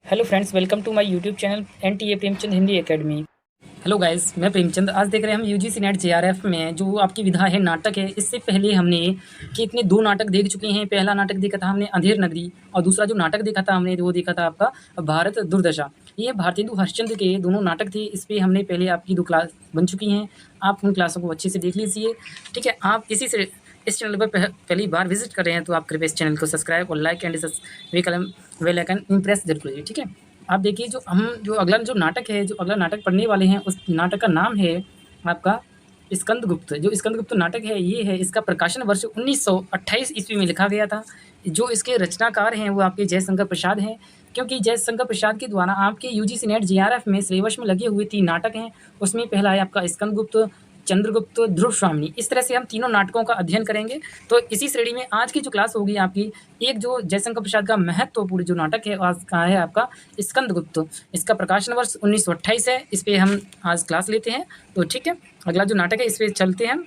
Hello friends, welcome to my YouTube channel NTA Premchand Hindi academy. Hello guys, मैं प्रेमचंद। आज देख रहे हैं हम UGC नेट JRF में जो आपकी विधा है नाटक है। इससे पहले हमने कि इतने 2 नाटक देख चुके हैं। पहला नाटक देखा था हमने अंधेर नगरी, और दूसरा जो नाटक देखा था हमने वो देखा था आपका भारत दुर्दशा। ये भारतेंदु हरिश्चंद्र के दोनों नाटक थे। इस पे हमने पहले आपकी 2 क्लास बन चुकी हैं। आप उन क्लासों को अच्छे से देख लीजिए, ठीक है। आप इसी से इस चैनल पर पहली बार विजिट कर रहे हैं तो आप कृपया इस चैनल को सब्सक्राइब और लाइक एंड बेल आइकन इम्प्रेस जरूर करिए, ठीक है। आप देखिए जो अगला जो नाटक है, जो अगला नाटक पढ़ने वाले हैं, उस नाटक का नाम है आपका स्कंदगुप्त। जो स्कंदगुप्त नाटक है, ये है, इसका प्रकाशन वर्ष 1928 ईस्वी में लिखा गया था। जो इसके रचनाकार हैं वो आपके जयशंकर प्रसाद हैं, क्योंकि जयशंकर प्रसाद के द्वारा आपके UGC नेट JRF में सिलेबस में लगे हुए 3 नाटक हैं। उसमें पहला है आपका स्कंदगुप्त, चंद्रगुप्त, ध्रुव स्वामिनी। इस तरह से हम तीनों नाटकों का अध्ययन करेंगे। तो इसी श्रेणी में आज की जो क्लास होगी आपकी, एक जो जयशंकर प्रसाद का महत्वपूर्ण जो नाटक है आज का है आपका स्कंदगुप्त। इसका प्रकाशन वर्ष 1928 है। इस पे हम आज क्लास लेते हैं। तो ठीक है, अगला जो नाटक है इस पे चलते हैं।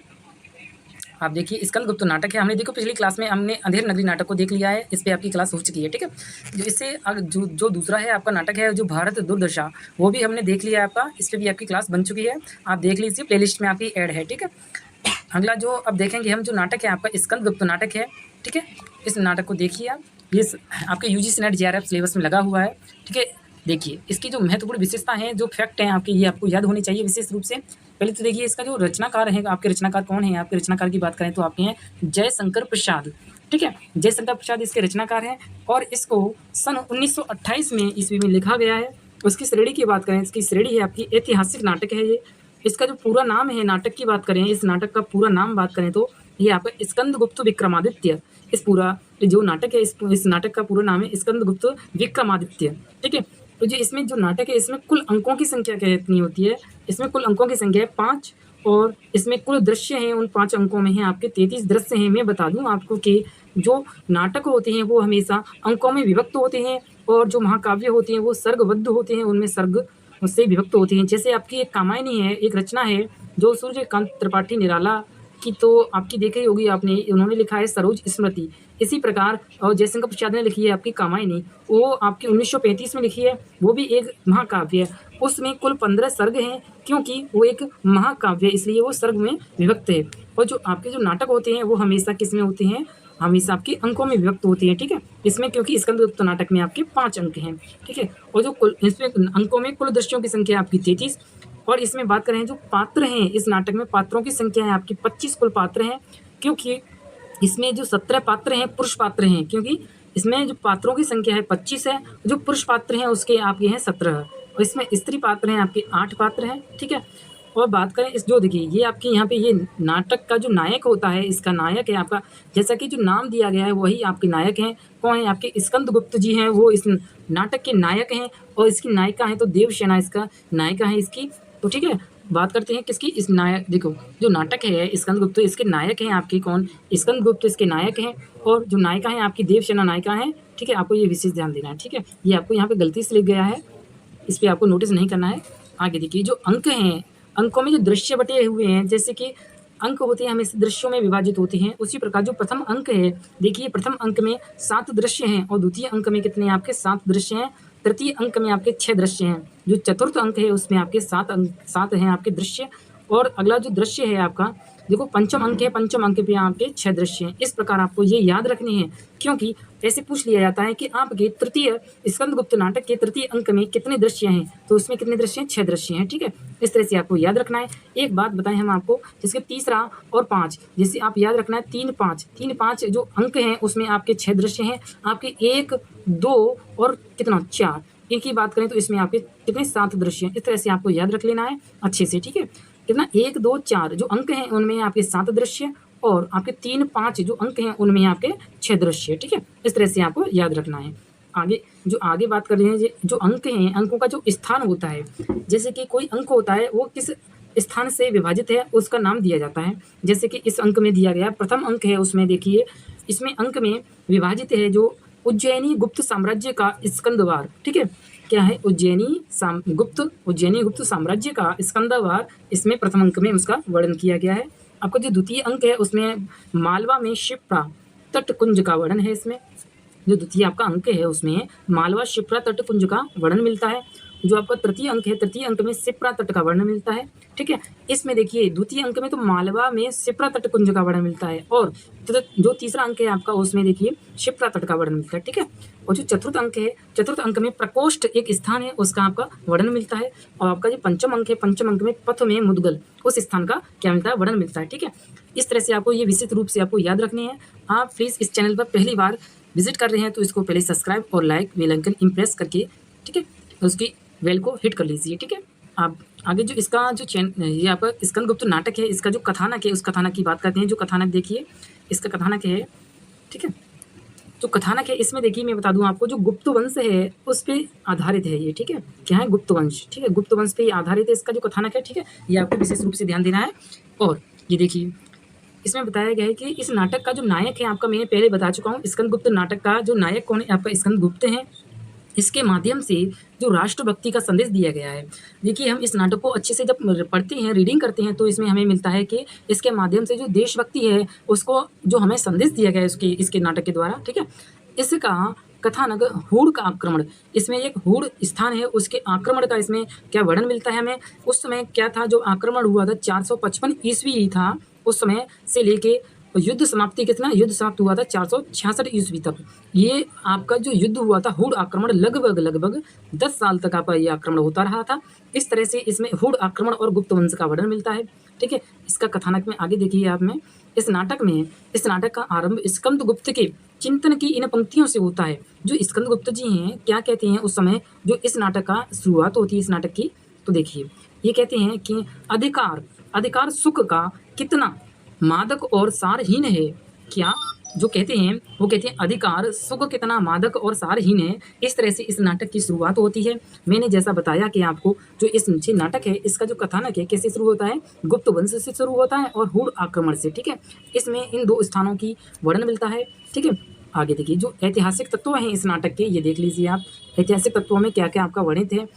आप देखिए स्कंदगुप्त नाटक है। हमने देखो पिछली क्लास में हमने अंधेर नगरी नाटक को देख लिया है। इस पे आपकी क्लास हो चुकी है, ठीक है। जो इससे जो दूसरा है आपका नाटक है जो भारत दुर्दशा, वो भी हमने देख लिया है आपका। इस पे भी आपकी क्लास बन चुकी है। आप देख लीजिए, प्लेलिस्ट में आपकी ऐड है, ठीक है। अगला जो अब देखेंगे हम, जो नाटक है आपका स्कंदगुप्त नाटक है, ठीक है। इस नाटक को देखिए आप। ये आपके UGC नेट JRF सिलेबस में लगा हुआ है, ठीक है। देखिए इसकी जो महत्वपूर्ण विशेषता है, जो फैक्ट हैं आपके, ये आपको याद होनी चाहिए विशेष रूप से। पहले तो देखिए इसका जो रचनाकार है, आपके रचनाकार कौन है। आपके रचनाकार की बात करें तो आपके हैं जयशंकर प्रसाद, ठीक है। जयशंकर प्रसाद इसके रचनाकार हैं और इसको सन 1928 में ईस्वी में लिखा गया है। उसकी श्रेणी की बात करें, इसकी श्रेणी है आपकी ऐतिहासिक नाटक है ये। इसका जो पूरा नाम है, नाटक की बात करें, इस नाटक का पूरा नाम बात करें तो ये आपका स्कंदगुप्त विक्रमादित्य। इस पूरा जो नाटक है, इस नाटक का पूरा नाम है स्कंदगुप्त विक्रमादित्य, ठीक है। तो जो इसमें जो नाटक है, इसमें कुल अंकों की संख्या कितनी होती है। इसमें कुल अंकों की संख्या है 5, और इसमें कुल दृश्य हैं उन 5 अंकों में है आपके 33 दृश्य हैं। मैं बता दूं आपको कि जो नाटक होते हैं वो हमेशा अंकों में विभक्त होते हैं, और जो महाकाव्य होते हैं वो सर्गबद्ध होते हैं, उनमें सर्ग उससे विभक्त होती हैं। जैसे आपकी एक कामायनी है, एक रचना है जो सूर्यकांत त्रिपाठी निराला की, तो आपकी देखी होगी आपने, उन्होंने लिखा है सरोज स्मृति। इसी प्रकार और जयशंकर प्रसाद ने लिखी है आपकी कामायनी, वो आपकी 1935 में लिखी है। वो भी एक महाकाव्य है। उसमें कुल 15 सर्ग हैं, क्योंकि वो एक महाकाव्य है इसलिए वो सर्ग में विभक्त है। और जो आपके जो नाटक होते हैं वो हमेशा किस में होते हैं, हमेशा आपके अंकों में विभक्त होती है, ठीक है। इसमें क्योंकि स्कंदगुप्त नाटक में आपके 5 अंक हैं, ठीक है। और जो कुल इसमें अंकों में कुल दृश्यों की संख्या आपकी 33। और इसमें बात करें जो पात्र हैं, इस नाटक में पात्रों की संख्या है आपकी 25 कुल पात्र हैं, क्योंकि इसमें जो 17 पात्र हैं पुरुष पात्र हैं, क्योंकि इसमें जो पात्रों की संख्या है 25 है, जो पुरुष पात्र हैं उसके आपके हैं 17, और इसमें स्त्री पात्र हैं आपके 8 पात्र हैं, ठीक है। और बात करें इस, जो देखिए ये आपके यहाँ पे ये नाटक का जो नायक होता है, इसका नायक है आपका, जैसा कि जो नाम दिया गया है वही आपके नायक हैं। कौन है आपके स्कंदगुप्त जी हैं, वो इस नाटक के नायक हैं। और इसकी नायिका है तो देवसेना इसका नायिका है इसकी, तो ठीक है। बात करते हैं किसकी, इस नायक, देखो जो नाटक है स्कंदगुप्त, इसके नायक हैं आपके कौन, स्कंदगुप्त इसके नायक हैं, और जो नायिका है आपकी देवसेना नायिका है, ठीक है। आपको ये विशेष ध्यान देना है, ठीक है। ये आपको यहाँ पे गलती से लिख गया है, इस पर आपको नोटिस नहीं करना है। आगे देखिए जो अंक हैं, अंकों में जो दृश्य बटे हुए हैं, जैसे कि अंक होते हैं हमें दृश्यों में विभाजित होते हैं, उसी प्रकार जो प्रथम अंक है, देखिए प्रथम अंक में 7 दृश्य हैं, और द्वितीय अंक में कितने आपके 7 दृश्य हैं, तृतीय अंक में आपके 6 दृश्य हैं, जो चतुर्थ अंक है उसमें आपके 7 हैं आपके दृश्य। और अगला जो दृश्य है आपका, देखो पंचम अंक है, पंचम अंक पे आपके 6 दृश्य हैं। इस प्रकार आपको ये याद रखने हैं, क्योंकि ऐसे पूछ लिया जाता है कि आपके तृतीय स्कंदगुप्त नाटक के तृतीय अंक में कितने दृश्य हैं, तो उसमें कितने दृश्य हैं, 6 दृश्य हैं, ठीक है। इस तरह से आपको याद रखना है। एक बात बताएं हम आपको, जिसके तीसरा और 5, जैसे आप याद रखना है 3 5 जो अंक हैं उसमें आपके 6 दृश्य हैं, आपके 1 2 और कितना 4। एक ही बात करें तो इसमें आपके कितने 7 दृश्य हैं। इस तरह से आपको याद रख लेना है अच्छे से, ठीक है। कितना 1 2 4 जो अंक हैं उनमें आपके 7 दृश्य, और आपके 3 5 जो अंक हैं उनमें आपके 6 दृश्य, ठीक है। इस तरह से आपको याद रखना है। आगे बात कर रहे हैं, जो अंक हैं, अंकों का जो स्थान होता है, जैसे कि कोई अंक होता है वो किस स्थान से विभाजित है उसका नाम दिया जाता है। जैसे कि इस अंक में दिया गया प्रथम अंक है, उसमें देखिए इसमें अंक में विभाजित है जो उज्जैनी गुप्त साम्राज्य का स्कंदवार, ठीक है। क्या है, उज्जैनी गुप्त साम्राज्य का स्कंदवार, इसमें प्रथम अंक में उसका वर्णन किया गया है। आपका जो द्वितीय अंक है उसमें मालवा में शिप्रा तटकुंज का वर्णन है इसमें। जो द्वितीय आपका अंक है उसमें मालवा शिप्रा तटपुंज का वर्णन मिलता है। जो आपका तृतीय अंक है, तृतीय अंक में शिप्रा तट का वर्णन मिलता है। ठीक है, इसमें देखिए द्वितीय अंक में तो मालवा में शिप्रा तटपुंज का वर्णन मिलता है, और जो तीसरा अंक है आपका उसमें देखिए शिप्रा तट का वर्णन मिलता है। ठीक है, और जो चतुर्थ अंक है, चतुर्थ अंक में प्रकोष्ठ एक स्थान है उसका आपका वर्णन मिलता है। और आपका जो पंचम अंक है, पंचम अंक में पथ में मुदगल उस स्थान का क्या मिलता है, वर्णन मिलता है। ठीक है, इस तरह से आपको ये विशिष्ट रूप से आपको याद रखने हैं। आप प्लीज़ इस चैनल पर पहली बार विजिट कर रहे हैं तो इसको पहले सब्सक्राइब और लाइक बेल आइकन इम्प्रेस करके, ठीक है, उसकी बेल को हिट कर लीजिए। ठीक है, आप आगे जो इसका जो ये आपका स्कंदगुप्त नाटक है, इसका जो कथानक है उस कथानक की बात करते हैं। जो कथानक देखिए इसका कथानक है, ठीक है, जो कथानक है इसमें देखिए मैं बता दूं आपको, जो गुप्त वंश है उस पर आधारित है ये। ठीक है, क्या है, गुप्त वंश। ठीक है, गुप्त वंश पे आधारित है इसका जो कथानक है। ठीक है, ये आपको विशेष रूप से ध्यान देना है। और ये देखिए इसमें बताया गया है कि इस नाटक का जो नायक है आपका, मैंने पहले बता चुका हूँ, स्कंदगुप्त नाटक का जो नायक कौन है आपका, स्कंदगुप्त है। इसके माध्यम से जो राष्ट्रभक्ति का संदेश दिया गया है। देखिए हम इस नाटक को अच्छे से जब पढ़ते हैं, रीडिंग करते हैं, तो इसमें हमें मिलता है कि इसके माध्यम से जो देशभक्ति है उसको जो हमें संदेश दिया गया है इसके नाटक के द्वारा। ठीक है, इसका कथानक हूड़ का आक्रमण, इसमें एक हूड़ स्थान है उसके आक्रमण का इसमें क्या वर्णन मिलता है हमें। उस समय क्या था, जो आक्रमण हुआ था 455 ईस्वी ही था, उस समय से लेके युद्ध समाप्ति कितना, युद्ध समाप्त हुआ था 466 ईस्वी तक। ये आपका जो युद्ध हुआ था हूड़ आक्रमण, लगभग 10 साल तक आपका ये आक्रमण होता रहा था। इस तरह से इसमें हूड़ आक्रमण और गुप्त वंश का वर्णन मिलता है। ठीक है, इसका कथानक में आगे देखिए आप में, इस नाटक का आरंभ स्कंदगुप्त के चिंतन की इन पंक्तियों से होता है। जो स्कंदगुप्त जी हैं क्या कहते हैं उस समय, जो इस नाटक का शुरुआत होती है इस नाटक की, तो देखिए ये कहते हैं कि अधिकार सुख का कितना मादक और सारहीन है। क्या जो कहते हैं वो कहते हैं अधिकार सुख कितना मादक और सारहीन है। इस तरह से इस नाटक की शुरुआत होती है। मैंने जैसा बताया कि आपको जो इस नाटक है इसका जो कथानक है कैसे शुरू होता है, गुप्त वंश से शुरू होता है और हूड़ आक्रमण से। ठीक है, इसमें इन दो स्थानों की वर्णन मिलता है। ठीक है, आगे देखिए जो ऐतिहासिक तत्व हैं इस नाटक के, ये देख लीजिए आप, ऐतिहासिक तत्वों में क्या क्या आपका वर्णित है।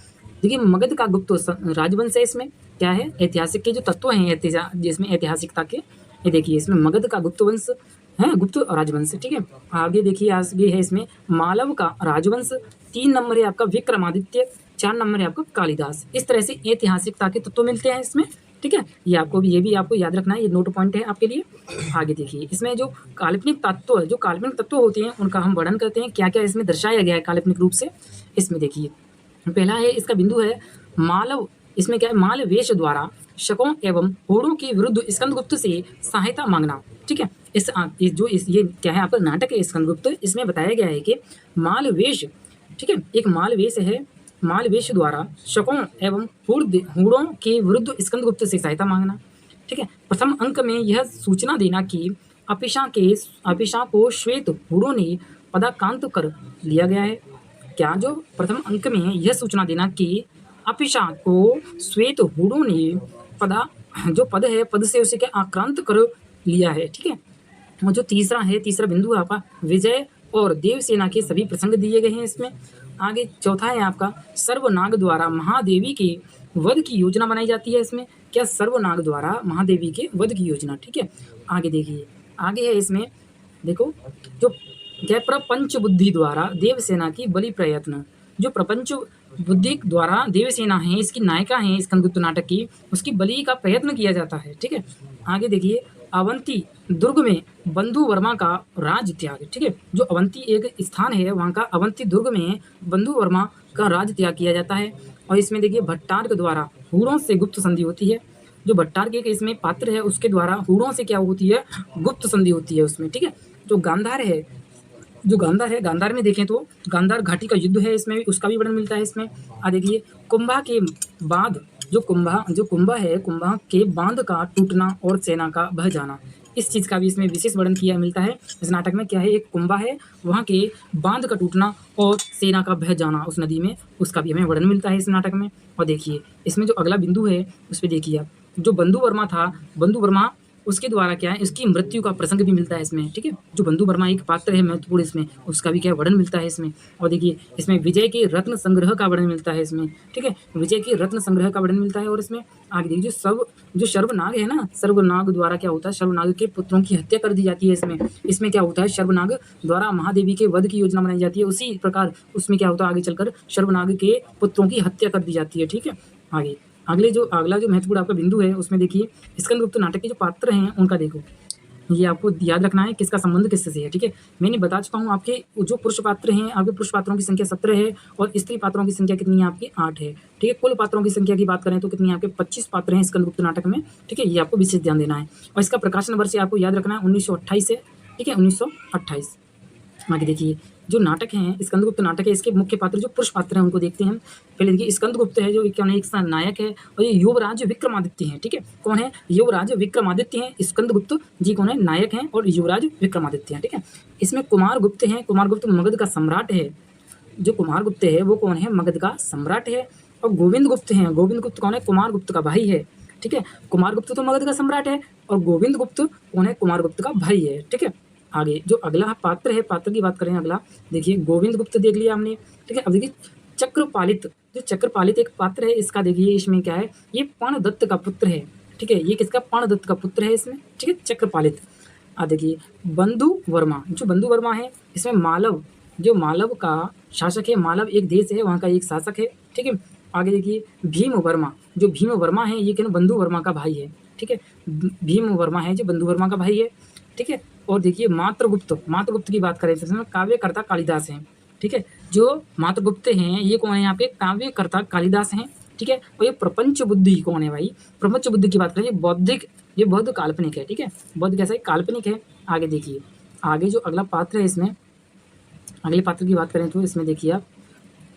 देखिए मगध का गुप्त राजवंश है, इसमें क्या है, ऐतिहासिक के जो तत्व हैं जिसमें ऐतिहासिकता के, ये देखिए इसमें मगध का गुप्त वंश है, गुप्त राजवंश। ठीक है, आगे देखिए आगे है इसमें मालव का राजवंश, 3 नंबर है आपका विक्रमादित्य, 4 नंबर है आपका कालिदास। इस तरह से ऐतिहासिकता के तत्व मिलते हैं इसमें। ठीक है, ये भी आपको याद रखना है, ये नोट पॉइंट है आपके लिए। आगे देखिए इसमें जो काल्पनिक तत्व होते हैं उनका हम वर्णन करते हैं, क्या क्या इसमें दर्शाया गया है काल्पनिक रूप से। इसमें देखिए पहला है, इसका बिंदु है मालव, इसमें क्या है, माल वेश द्वारा शकों एवं हूणों के विरुद्ध स्कंदगुप्त से सहायता मांगना। ठीक है, ये क्या है आपका नाटक है स्कंदगुप्त, इसमें बताया गया है कि मालवेश, ठीक है, एक मालवेश है, मालवेश द्वारा शकों एवं हूणों के विरुद्ध स्कंदगुप्त से सहायता मांगना। ठीक है, प्रथम अंक में यह सूचना देना कि अपिशा को श्वेत हूणों ने पदाकांत कर लिया गया है। क्या जो प्रथम अंक में यह सूचना देना कि अपिशा को श्वेत हूणों ने पद से उसे क्या आक्रांत कर लिया है। ठीक है, और जो तीसरा बिंदु है आपका विजय और देवसेना के सभी प्रसंग दिए गए हैं इसमें। आगे चौथा है आपका सर्वनाग द्वारा महादेवी के वध की योजना बनाई जाती है इसमें। क्या, सर्वनाग द्वारा महादेवी के वध की योजना। ठीक है, आगे देखिए आगे है इसमें, देखो जो क्या, प्रपंच बुद्धि द्वारा देवसेना की बलि प्रयत्न, जो प्रपंच बुद्धि द्वारा देवसेना है, इसकी नायिका है स्कंदगुप्त नाटक की, उसकी बलि का प्रयत्न किया जाता है। ठीक है, आगे देखिए अवंती दुर्ग में बंधु वर्मा का राज त्याग। ठीक है, जो अवंती एक स्थान है वहाँ का अवंती दुर्ग में बंधु वर्मा का राज त्याग किया जाता है। और इसमें देखिए भट्टार्क द्वारा हूणों से गुप्त संधि होती है। जो भट्टार्क एक इसमें पात्र है उसके द्वारा हूणों से क्या होती है, गुप्त संधि होती है उसमें। ठीक है, जो गांधार में देखें तो गांधार घाटी का युद्ध है, इसमें उसका भी वर्णन मिलता है इसमें। देखिए कुंभा के बाद जो कुंभा है, कुंभा के बांध का टूटना और सेना का बह जाना, इस चीज़ का भी इसमें विशेष वर्णन किया मिलता है इस नाटक में। क्या है, एक कुंभा है, वहाँ के बांध का टूटना और सेना का बह जाना उस नदी में, उसका भी हमें वर्णन मिलता है इस नाटक में। और देखिए इसमें जो अगला बिंदु है उस पर देखिए आप, जो बंधु वर्मा था, बंधु वर्मा उसके द्वारा क्या है, इसकी मृत्यु का प्रसंग भी मिलता है इसमें, ठीक है। जो बंधु वर्मा एक पात्र है महत्वपूर्ण इसमें, उसका भी क्या है वर्णन मिलता है इसमें। और देखिए इसमें विजय के रत्न संग्रह का वर्णन मिलता है इसमें, ठीक है, विजय के रत्न संग्रह का वर्णन मिलता है। और इसमें आगे देखिए जो सर्वनाग है ना, सर्वनाग द्वारा क्या होता है, सर्वनाग के पुत्रों की हत्या कर दी जाती है इसमें। इसमें क्या होता है, सर्वनाग द्वारा महादेवी के वध की योजना बनाई जाती है, उसी प्रकार उसमें क्या होता है आगे चलकर सर्वनाग के पुत्रों की हत्या कर दी जाती है, ठीक है। आगे अगला जो महत्वपूर्ण आपका बिंदु है उसमें देखिए स्कंदगुप्त नाटक के जो पात्र हैं उनका देखो, ये आपको याद रखना है किसका संबंध किससे से है, ठीक है। मैंने बता चुका हूँ आपके जो पुरुष पात्र हैं, आपके पुरुष पात्रों की संख्या 17 है और स्त्री पात्रों की संख्या कितनी है आपकी 8 है, ठीक है। कुल पात्रों की संख्या की बात करें तो कितनी आपके 25 पात्र हैं स्कंदगुप्त नाटक में, ठीक है। ये आपको विशेष ध्यान देना है। और इसका प्रकाशन वर्ष आपको याद रखना है 1928 है, ठीक है, 1928। आगे देखिए जो नाटक हैं स्कंदगुप्त नाटक है, इसके मुख्य पात्र जो पुरुष पात्र हैं उनको देखते हैं हम। पहले देखिए स्कंदगुप्त है जो क्या एक नायक है, और ये युवराज विक्रमादित्य हैं, ठीक है। कौन है, युवराज विक्रमादित्य हैं। स्कंदगुप्त जी कौन है, नायक हैं, और युवराज विक्रमादित्य हैं, ठीक है। इसमें कुमारगुप्त हैं, कुमारगुप्त मगध का सम्राट है। जो कुमारगुप्त है वो कौन है, मगध का सम्राट है। और गोविंद गुप्त हैं, गोविंद गुप्त कौन है, कुमारगुप्त का भाई है, ठीक है। कुमारगुप्त तो मगध का सम्राट है और गोविंद गुप्त कौन है, कुमारगुप्त का भाई है, ठीक है। आगे जो अगला पात्र है, पात्र की बात करें अगला देखिए गोविंद गुप्त देख लिया हमने, ठीक है। अब देखिए चक्रपालित, जो चक्रपालित एक पात्र है इसका देखिए इसमें क्या है, ये पाणदत्त का पुत्र है, ठीक है। ये किसका, पाणदत्त का पुत्र है इसमें, ठीक है, चक्रपालित। देखिए बंधु वर्मा, जो बंधु वर्मा है इसमें मालव, जो मालव का शासक है, मालव एक देश है वहाँ का एक शासक है, ठीक है। आगे देखिए भीम वर्मा, जो भीम वर्मा है ये क्या बंधु वर्मा का भाई है, ठीक है। भीम वर्मा है जो बंधु वर्मा का भाई है, ठीक है। और देखिए मात्रगुप्त, मात्रगुप्त की बात करें तो इसमें काव्यकर्ता कालिदास हैं, ठीक है। जो मात्रगुप्त हैं ये कौन है, यहाँ पे काव्यकर्ता कालिदास हैं, ठीक है। और ये प्रपंच बुद्धि कौन है भाई, प्रपंच बुद्धि की बात करें, ये बौद्धिक, ये बौद्ध काल्पनिक है, ठीक है। बौद्ध कैसा है, काल्पनिक है। आगे देखिए आगे जो अगला पात्र है इसमें, अगले पात्र की बात करें तो इसमें देखिए आप,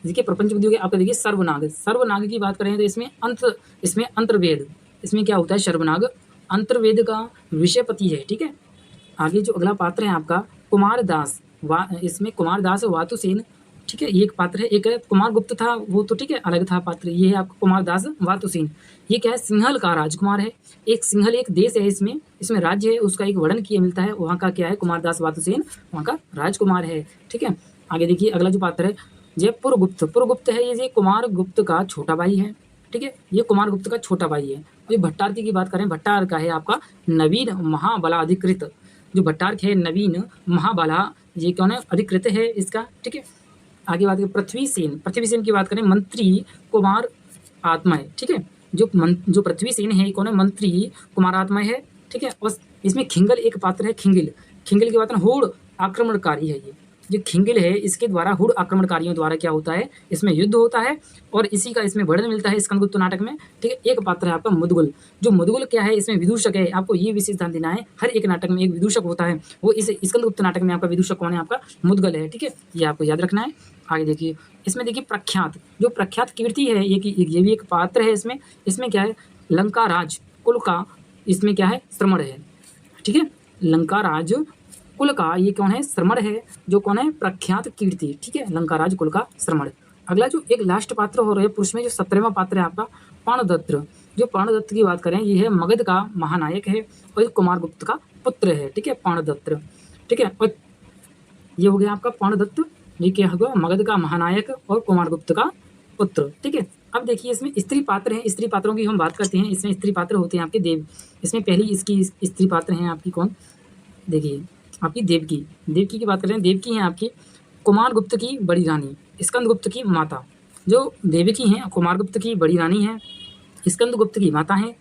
देखिए प्रपंच बुद्धि आपका देखिए सर्वनाग, सर्वनाग की बात करें तो इसमें अंतर्वेद, इसमें क्या होता है, सर्वनाग अंतर्वेद का विषयपति है, ठीक है। आगे जो अगला पात्र है आपका कुमारदास, इसमें कुमारदास वातुसेन, ठीक है, ये एक पात्र है। एक कुमारगुप्त था वो तो ठीक है अलग था पात्र, ये है आपका कुमारदास वातुसेन। ये क्या है, सिंहल का राजकुमार है। एक सिंहल एक देश है, इसमें राज्य है, उसका एक वर्णन किया मिलता है, वहाँ का क्या है, कुमारदास वातुसेन वहाँ का राजकुमार है, ठीक है। आगे देखिए अगला जो पात्र है जयपुरगुप्त, पुरगुप्त है, ये कुमारगुप्त का छोटा भाई है, ठीक है। ये कुमारगुप्त का छोटा भाई है। ये भट्टारकी की बात करें, भट्टार का है आपका नवीन महाबलाधिकृत, जो भट्टारक है नवीन महाबला, ये कौन है, अधिकृत है इसका, ठीक है। आगे बात करें पृथ्वीसेन की बात करें, मंत्री कुमार आत्मय, ठीक है। जो पृथ्वीसेन है कौन है, मंत्री कुमार आत्मय है, ठीक है। और इसमें खिंगल एक पात्र है, खिंगल की बात करें हुड़ आक्रमणकारी है। ये जो खिंगल है इसके द्वारा हुड़ आक्रमणकारियों द्वारा क्या होता है, इसमें युद्ध होता है, और इसी का इसमें वर्णन मिलता है स्कंदगुप्त नाटक में, ठीक है। एक पात्र है आपका मुदगल, जो मुदगल क्या है, इसमें विदूषक है। आपको ये विशेष ध्यान देना है, हर एक नाटक में एक विदूषक होता है, वो इस स्कंदगुप्त नाटक में आपका विदूषक कौन है, आपका मुदगल है, ठीक है। ये आपको याद रखना है। आगे देखिए इसमें देखिए प्रख्यात, जो प्रख्यात कीर्ति है ये भी एक पात्र है इसमें क्या है, लंका राज कुल का इसमें क्या है, श्रमण है, ठीक है। लंका राज कुल का ये कौन है, श्रमण है, जो कौन है, प्रख्यात कीर्ति, ठीक है, लंकाराज कुल का श्रमण। अगला जो एक लास्ट पात्र हो रहा है पुरुष में, जो 17वां पात्र है आपका पाणदत्त, जो पाणदत्त की बात करें ये है मगध का महानायक है और कुमारगुप्त का पुत्र है, ठीक है, पाणदत्त, ठीक है। और ये हो गया आपका पाणदत्त, ये क्या होगा, मगध का महानायक और कुमारगुप्त का पुत्र, ठीक है। अब देखिए इसमें स्त्री पात्र हैं, स्त्री पात्रों की हम बात करते हैं। इसमें स्त्री पात्र होते हैं आपके देव, इसमें पहली इसकी स्त्री पात्र हैं आपकी कौन, देखिए आपकी देवकी की बात करें, देवकी हैं आपकी कुमारगुप्त की बड़ी रानी, स्कंदगुप्त की माता। जो देवकी हैं कुमारगुप्त की बड़ी रानी हैं, स्कंदगुप्त की माता हैं,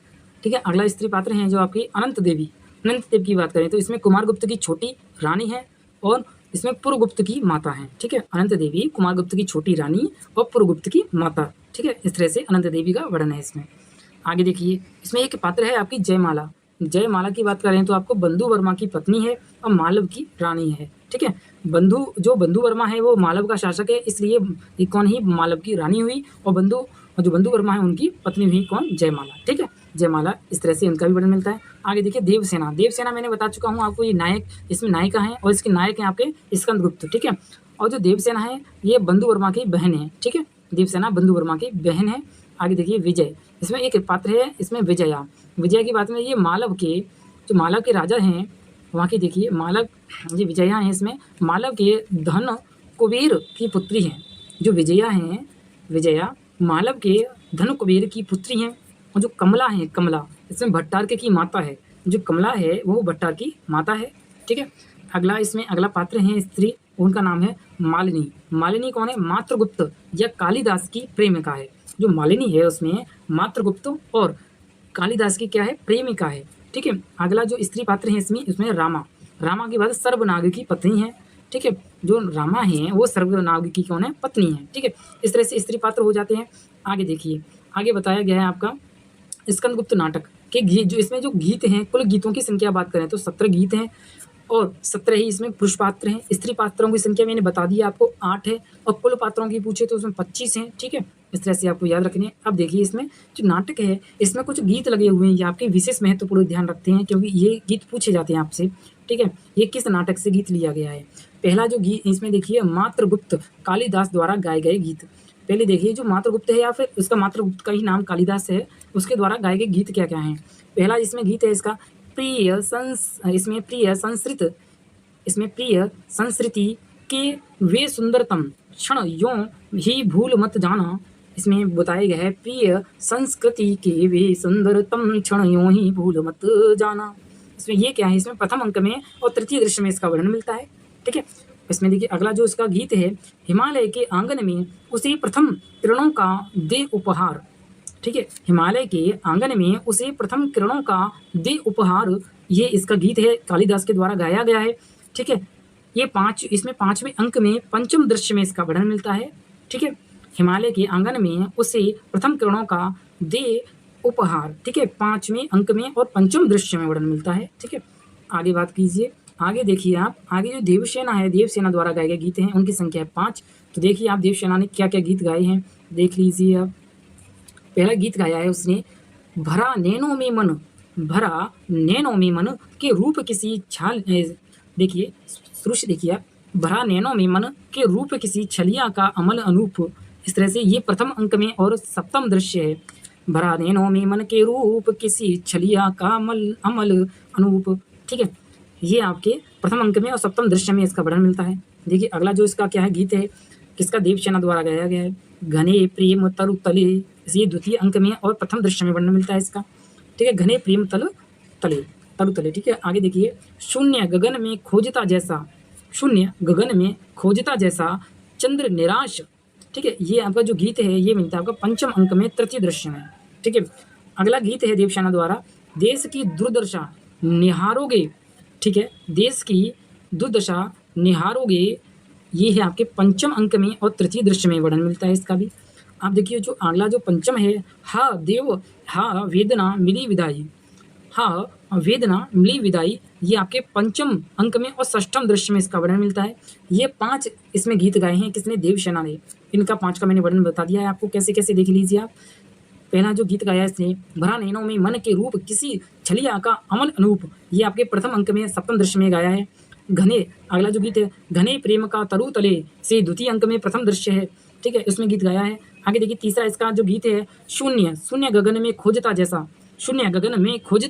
ठीक है। अगला स्त्री पात्र हैं जो आपकी अनंत देवी की बात करें तो इसमें कुमारगुप्त की छोटी रानी है और इसमें पुरगुप्त की माता है, ठीक है। अनंत देवी कुमारगुप्त की छोटी रानी और पुरगुप्त की माता, ठीक है। इस तरह से अनंत देवी का वर्णन है इसमें। आगे देखिए इसमें एक पात्र है आपकी जयमाला, जयमाला की बात करें तो आपको बंधु वर्मा की पत्नी है और मालव की रानी है, ठीक है। बंधु वर्मा है वो मालव का शासक है, इसलिए ये कौन ही मालव की रानी हुई, और जो बंधु वर्मा है उनकी पत्नी हुई कौन, जयमाला, ठीक है, जयमाला। इस तरह से इनका भी वर्णन मिलता है। आगे देखिए देवसेना मैंने बता चुका हूँ आपको, ये नायक, इसमें नायिका है और इसके नायक हैं आपके स्कंदगुप्त, ठीक है। और जो देवसेना है ये बंधु वर्मा की बहन है, ठीक है, देवसेना बंधु वर्मा की बहन है। आगे देखिए विजय, इसमें एक पात्र है इसमें विजया की बात में, ये जो मालव के राजा हैं वहाँ की देखिए मालव, ये विजया हैं, इसमें मालव के धन कुबेर की पुत्री हैं। जो विजया हैं, विजया मालव के धन कुबेर की पुत्री हैं। और जो कमला है, कमला इसमें भट्टारके की माता है। जो कमला है वो भट्टार की माता है, ठीक है। अगला इसमें अगला पात्र है स्त्री, उनका नाम है मालिनी। मालिनी कौन है? मात्रगुप्त या कालिदास की प्रेमिका है। जो मालिनी है उसमें मात्रगुप्त और कालिदास की क्या है? प्रेमिका है, ठीक है। अगला जो स्त्री पात्र है इसमें रामा। रामा के बाद सर्वनाग की पत्नी है, ठीक है। जो रामा है वो सर्वनाग की कौन है? पत्नी है, ठीक है। इस तरह से स्त्री पात्र हो जाते हैं। आगे देखिए, आगे बताया गया है आपका स्कंदगुप्त नाटक के गीत। जो इसमें जो गीत हैं, कुल गीतों की संख्या बात करें तो 17 गीत हैं और 17 ही इसमें पुरुष पात्र हैं। स्त्री पात्रों की संख्या मैंने बता दी आपको 8 है और कुल पात्रों की पूछे तो उसमें 25 हैं, ठीक है। इस तरह से आपको याद रखने हैं। अब देखिए इसमें जो नाटक है इसमें कुछ गीत लगे हुए हैं, ये आपके विशेष महत्वपूर्ण ध्यान रखते हैं क्योंकि ये गीत पूछे जाते हैं आपसे, ठीक है। ये किस नाटक से गीत लिया गया है? पहला जो गीत इसमें देखिए मात्रगुप्त कालिदास द्वारा गाए गए गीत। पहले देखिए जो मात्रगुप्त है या फिर उसका मात्रगुप्त का ही नाम कालिदास है, उसके द्वारा गाए गए गीत क्या क्या हैं? पहला इसमें गीत है इसका इसमें प्रिय संस्कृति के वे सुंदरतम क्षण यों ही भूल मत जाना। इसमें बताया गया है प्रिय संस्कृति के वे सुंदरतम क्षण यों ही भूल मत जाना। इसमें ये क्या है? इसमें प्रथम अंक में और तृतीय दृश्य में इसका वर्णन मिलता है, ठीक है। इसमें देखिए अगला जो इसका गीत है, हिमालय के आंगन में उसे प्रथम किरणों का दे उपहार, ठीक है। हिमालय के आंगन में उसे प्रथम किरणों का दे उपहार, ये इसका गीत है, कालिदास के द्वारा गाया गया है, ठीक है। ये इसमें 5वें अंक में पंचम दृश्य में इसका वर्णन मिलता है, ठीक है। हिमालय के आंगन में उसे प्रथम किरणों का दे उपहार, ठीक है, 5वें अंक में और पंचम दृश्य में वर्णन मिलता है, ठीक है। आगे बात कीजिए, आगे देखिए आप, आगे जो देवसेना है, देवसेना द्वारा गाए गए गीत हैं, उनकी संख्या है 5। तो देखिए आप देवसेना ने क्या क्या गीत गाए हैं, देख लीजिए आप। पहला गीत गाया है उसने, भरा नैनों में मन के रूप किसी छाल, देखिए शुरू से देखिए आप, भरा नैनों में मन के रूप किसी छलिया का अमल अनूप। इस तरह से ये प्रथम अंक में और सप्तम दृश्य है। भरा नैनों में मन के रूप किसी छलिया का अमल अनूप, ठीक है। ये आपके प्रथम अंक में और सप्तम दृश्य में इसका वर्णन मिलता है। देखिए अगला जो इसका क्या है गीत है, किसका? देवसेना द्वारा गाया गया है, घने प्रेम तरु तले। ये द्वितीय अंक में और प्रथम दृश्य में वर्णन मिलता है इसका, ठीक है। घने प्रेम तरु तले, ठीक है। आगे देखिए, शून्य गगन में खोजता जैसा चंद्र निराश, ठीक है। ये आपका जो गीत है ये मिलता है आपका पंचम अंक में तृतीय दृश्य में, ठीक है। अगला गीत है देवसेना द्वारा, देश की दुर्दशा निहारोगे, ठीक है, देश की दुर्दशा निहारोगे। ये है आपके पंचम अंक में और तृतीय दृश्य में वर्णन मिलता है इसका भी। आप देखिए जो अगला जो पंचम है, हा वेदना मिली विदाई, ये आपके पंचम अंक में और षष्ठम दृश्य में इसका वर्णन मिलता है। ये 5 इसमें गीत गाए हैं किसने? देवसेना ने। इनका 5 का मैंने वर्णन बता दिया है आपको, कैसे कैसे देख लीजिए आप। पहला जो गीत गाया इसने, भरा नैनों में मन के रूप किसी छलिया का अमल अनूप, ये आपके प्रथम अंक में सप्तम दृश्य में गाया है। अगला जो गीत है, घने प्रेम का तरु तले, से द्वितीय अंक में प्रथम दृश्य है, ठीक है, उसमें गीत गाया है। आगे देखिए तीसरा इसका जो गीत है, शून्य गगन में खोजता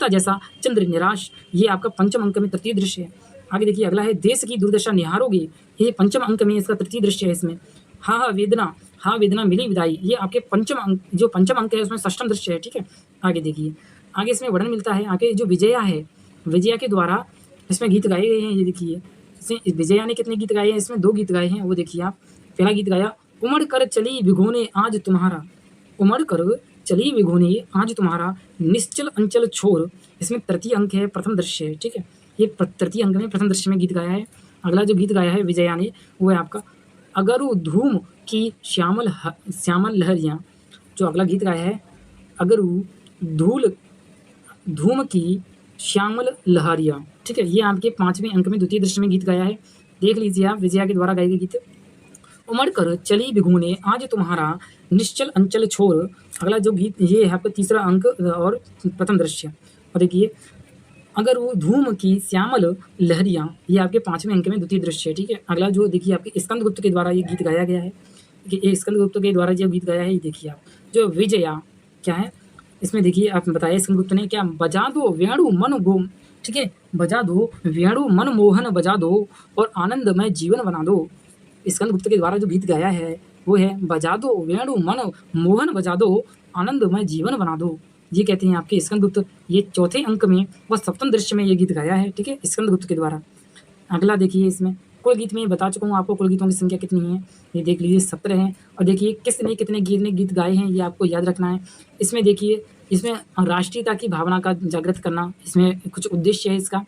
जैसा चंद्र निराश, ये आपका पंचम अंक में तृतीय दृश्य है। आगे देखिए अगला है, देश की दुर्दशा निहारोगे, ये पंचम अंक में इसका तृतीय दृश्य है इसमें। हा वेदना मिली विदाई, ये आपके पंचम अंक है उसमें षष्ठम दृश्य है, ठीक है। आगे देखिए, आगे इसमें वर्णन मिलता है, आगे जो विजया है, विजया के द्वारा इसमें गीत गाए गए हैं। ये देखिए इसमें विजया ने कितने गीत गाए हैं? इसमें 2 गीत गाए हैं, वो देखिए आप। पहला गीत गाया, उमड़ कर चली भिगोने आज तुम्हारा निश्चल अंचल छोर, इसमें तृतीय अंक है, प्रथम दृश्य है, ठीक है। ये तृतीय अंक में प्रथम दृश्य में गीत गाया है। अगला जो गीत गाया है विजया ने वो है आपका, अगरु धूम की श्यामल लहरियाँ। जो अगला गीत गाया है, अगरु धूम की श्यामल लहरियाँ, ठीक है। ये आपके 5वें अंक में द्वितीय दृश्य में गीत गाया है। देख लीजिए आप विजया के द्वारा गाए गए गीत। उमड़ कर चली भिगोने आज तुम्हारा निश्चल अंचल छोर, अगला जो गीत ये है आपका तीसरा अंक और प्रथम दृश्य। और देखिए, अगर वो धूम की श्यामल लहरियाँ, ये आपके 5वें अंक में द्वितीय दृश्य है, ठीक है। अगला जो देखिए आपके स्कंदगुप्त के द्वारा ये गीत गाया गया है, ये स्कंदगुप्त के द्वारा जो गीत गाया है, ये देखिए आप। जो विजया क्या है इसमें देखिए आप बताइए स्कंदगुप्त ने क्या, बजा दो वेणु मन गोम, ठीक है, बजा दो वेणु मन मोहन बजा दो और आनंदमय जीवन बना दो। स्कंदगुप्त के द्वारा जो गीत गाया है वो है बजा दो वेणु मन मोहन बजा दो आनंदमय जीवन बना दो। ये कहते हैं आपके स्कंदगुप्त। ये चौथे अंक में व सप्तम दृश्य में ये गीत गाया है, ठीक है, स्कंदगुप्त के द्वारा। अगला देखिए, इसमें कुल गीत में बता चुका हूँ आपको कुल गीतों की संख्या कितनी है, ये देख लीजिए 17 है। और देखिए किसने कितने गीत गाए हैं ये आपको याद रखना है। इसमें देखिए, इसमें राष्ट्रीयता की भावना का जागृत करना, इसमें कुछ उद्देश्य है इसका।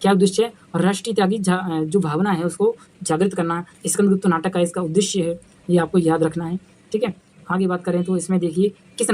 क्या उद्देश्य है? राष्ट्रीयता की जो भावना है उसको जागृत करना स्कंदगुप्त नाटक का इसका उद्देश्य है, ये आपको याद रखना है, ठीक है। आगे बात करें तो इसमें देखिए इस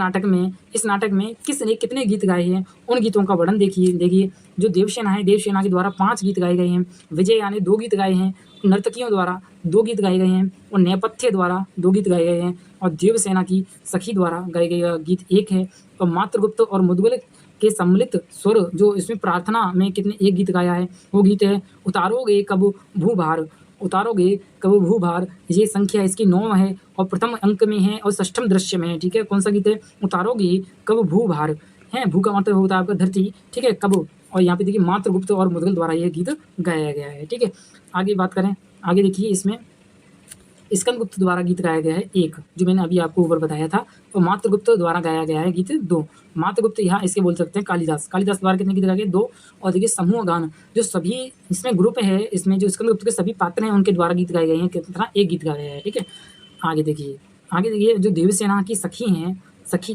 नाटक में किसने कितने गीत गाए हैं, उन गीतों का वर्णन देखिए। जो देवसेना है, देवसेना के द्वारा 5 गीत गाए गए हैं। विजया ने 2 गीत गाए हैं। नर्तकियों द्वारा 2 गीत गाए गए हैं और नेपथ्य द्वारा 2 गीत गाए गए हैं। और देवसेना की सखी द्वारा गाए गए गीत 1 है। और मातृगुप्त और मुद्गल के सम्मिलित स्वर जो इसमें प्रार्थना में कितने 1 गीत गाया है, वो गीत है उतारोगे कब भूभार, उतारोगे कब भूभार। ये संख्या इसकी 9 है और प्रथम अंक में है और षष्ठम दृश्य में है, ठीक है। कौन सा गीत है? उतारोगे कब भूभार है, भू का मतलब होता है आपका धरती, ठीक है, कब। और यहाँ पे देखिए मातृगुप्त और मुद्गल द्वारा यह गीत गाया गया है, ठीक है। आगे बात करें, आगे देखिए इसमें स्कंदगुप्त द्वारा गीत गाया गया है 1, जो मैंने अभी आपको ऊपर बताया था। और मातृगुप्त द्वारा गाया गया है गीत 2। मातृगुप्त यहाँ इसके बोल सकते हैं कालिदास द्वारा कितने गीत गाए गए? 2। और देखिए समूह गान जो सभी इसमें ग्रुप है, इसमें जो स्कंदगुप्त के सभी पात्र हैं उनके द्वारा गीत गाए गए हैं, कितना? 1 गीत गाया गया है, ठीक है। आगे देखिए जो देवसेना की सखी हैं, सखी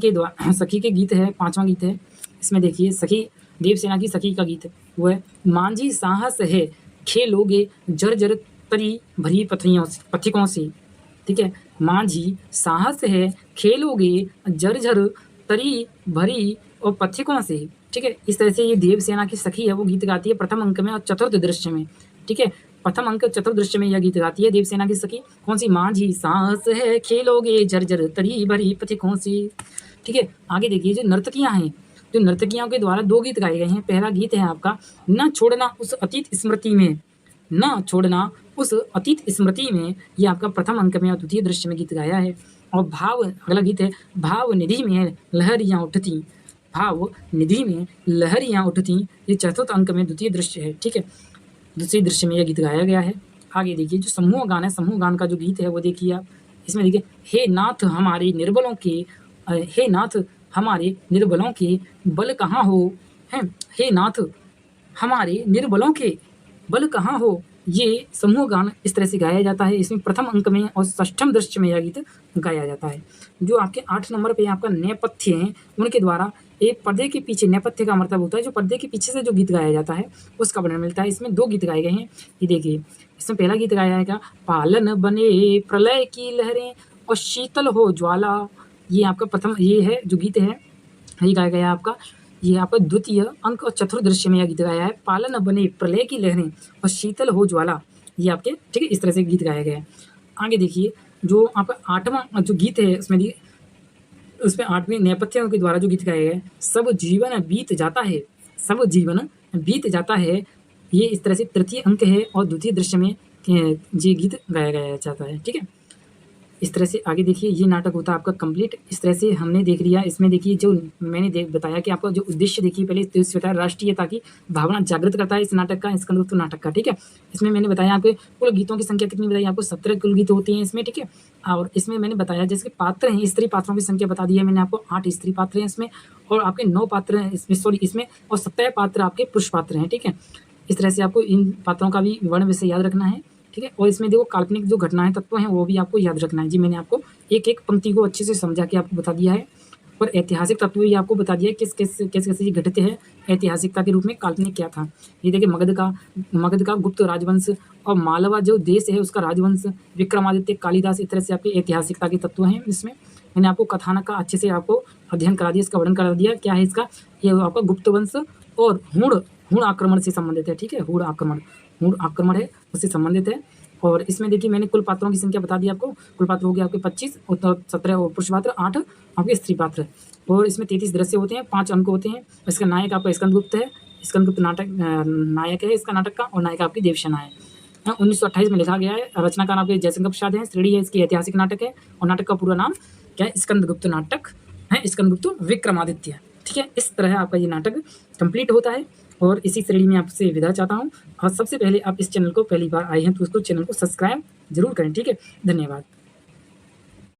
के गीत है, 5वां गीत है। इसमें देखिए सखी, देवसेना की सखी का गीत है वो है मांझी साहस है खेलोगे जर्जर तरी भरी पथिकों से, ठीक है। मांझी साहस है खेलोगे जर्जर तरी भरी और पथिकों से, ठीक है। इस तरह से ये देवसेना की सखी है वो गीत गाती है प्रथम अंक में और चतुर्थ दृश्य में, ठीक है। प्रथम अंक चतुर्थ दृश्य में यह गीत गाती है देवसेना की सखी। कौन सी? मांझी साहस है खेलोगे जर्जर तरी भरी पथिकों से, ठीक है। आगे देखिए जो नर्तकियां हैं, जो नर्तकियों के द्वारा 2 गीत गाए गए हैं। पहला गीत है आपका न छोड़ना उस अतीत स्मृति में, न छोड़ना उस अतीत स्मृति में, ये आपका प्रथम अंक में और द्वितीय दृश्य में गीत गाया है। और अगला गीत है भाव निधि में लहरियाँ उठती, भाव निधि में लहरियाँ उठती, ये चतुर्थ अंक में द्वितीय दृश्य है, ठीक है। दूसरे दृश्य में यह गीत गाया गया है। आगे देखिए जो समूह गान है, समूह गान का जो गीत है वो देखिए आप। इसमें देखिए हे नाथ हमारे निर्बलों के, हे नाथ हमारे निर्बलों के बल कहाँ हो, हैं, हे नाथ हमारे निर्बलों के बल कहाँ हो। ये समूह गान इस तरह से गाया जाता है। इसमें प्रथम अंक में और षष्ठम दृश्य में यह गीत गाया जाता है। जो आपके 8 नंबर पे आपका नेपथ्य हैं, उनके द्वारा एक पर्दे के पीछे, नेपथ्य का मतलब होता है जो पर्दे के पीछे से जो गीत गाया जाता है उसका वर्णन मिलता है। इसमें 2 गीत गाए गए हैं, ये देखिए। इसमें पहला गीत गाया है क्या? पालन बने प्रलय की लहरें और शीतल हो ज्वाला, ये आपका प्रथम, ये है जो गीत है ये गाया गया आपका। ये आपका द्वितीय अंक और चतुर्थ दृश्य में यह गीत गाया है पालन बने प्रलय की लहरें और शीतल हो ज्वाला, ये आपके, ठीक है, इस तरह से गीत गाया गया है। आगे देखिए जो आपका 8वां जो गीत है उसमें 8वें नेपथ्य के द्वारा जो गीत गाया गया है सब जीवन बीत जाता है, सब जीवन बीत जाता है, ये इस तरह से तृतीय अंक है और द्वितीय दृश्य में ये गीत गाया जाता है, ठीक है। इस तरह से आगे देखिए ये नाटक होता है आपका कंप्लीट। इस तरह से हमने देख लिया। इसमें देखिए जो मैंने बताया कि आपका जो उद्देश्य देखिए पहले उद्देश्य बताया राष्ट्रीयता की भावना जागृत करता है इस नाटक का, स्कंदगुप्त नाटक का, ठीक है। इसमें मैंने बताया आपके कुल गीतों की संख्या कितनी बताई आपको, 17 कुल गीत होते हैं इसमें, ठीक है। और इसमें मैंने बताया जैसे पात्र हैं, स्त्री पात्रों की संख्या बता दी है मैंने आपको, 8 स्त्री पात्र हैं इसमें और आपके 9 पात्र हैं इसमें और 17 पात्र आपके पुरुष पात्र हैं, ठीक है। इस तरह से आपको इन पात्रों का भी वर्ण विषय याद रखना है, ठीक है। और इसमें देखो काल्पनिक जो घटनाएं तत्व हैं वो भी आपको याद रखना है। जी मैंने आपको एक एक पंक्ति को अच्छे से समझा के आपको बता दिया है और ऐतिहासिक तत्व भी आपको बता दिया है कैसे कैसे घटित है ऐतिहासिकता के रूप में काल्पनिक क्या था। ये देखिए मगध का गुप्त राजवंश और मालवा जो देश है उसका राजवंश, विक्रमादित्य, कालिदास, इस तरह से आपकी ऐतिहासिकता के तत्व हैं। इसमें मैंने आपको कथानक का अच्छे से आपको अध्ययन करा दिया, इसका वर्णन करा दिया क्या है इसका। ये आपका गुप्त वंश और हूण आक्रमण से संबंधित है, ठीक है। हूण आक्रमण है उससे संबंधित है। और इसमें देखिए मैंने कुल पात्रों की संख्या बता दी आपको, कुल पात्र हो गए आपके 25 और 17 पुरुष पात्र, 8 आपके स्त्री पात्र। और इसमें 33 दृश्य होते हैं, 5 अंक होते हैं। इसका नायक आपका स्कंदगुप्त है, स्कंदगुप्त नाटक नायक है इसका नाटक का, और नायिका आपकी देवसेना है। 1928 में लिखा गया है। रचनाकार आपके जयशंकर प्रसाद हैं, श्रेणी है इसकी ऐतिहासिक नाटक है और नाटक का पूरा नाम क्या है, स्कंदगुप्त नाटक है, स्कंदगुप्त विक्रमादित्य, ठीक है। इस तरह आपका ये नाटक कंप्लीट होता है और इसी श्रेणी में आपसे विदा चाहता हूँ। और सबसे पहले आप इस चैनल को पहली बार आए हैं तो उसको चैनल को सब्सक्राइब ज़रूर करें, ठीक है? धन्यवाद।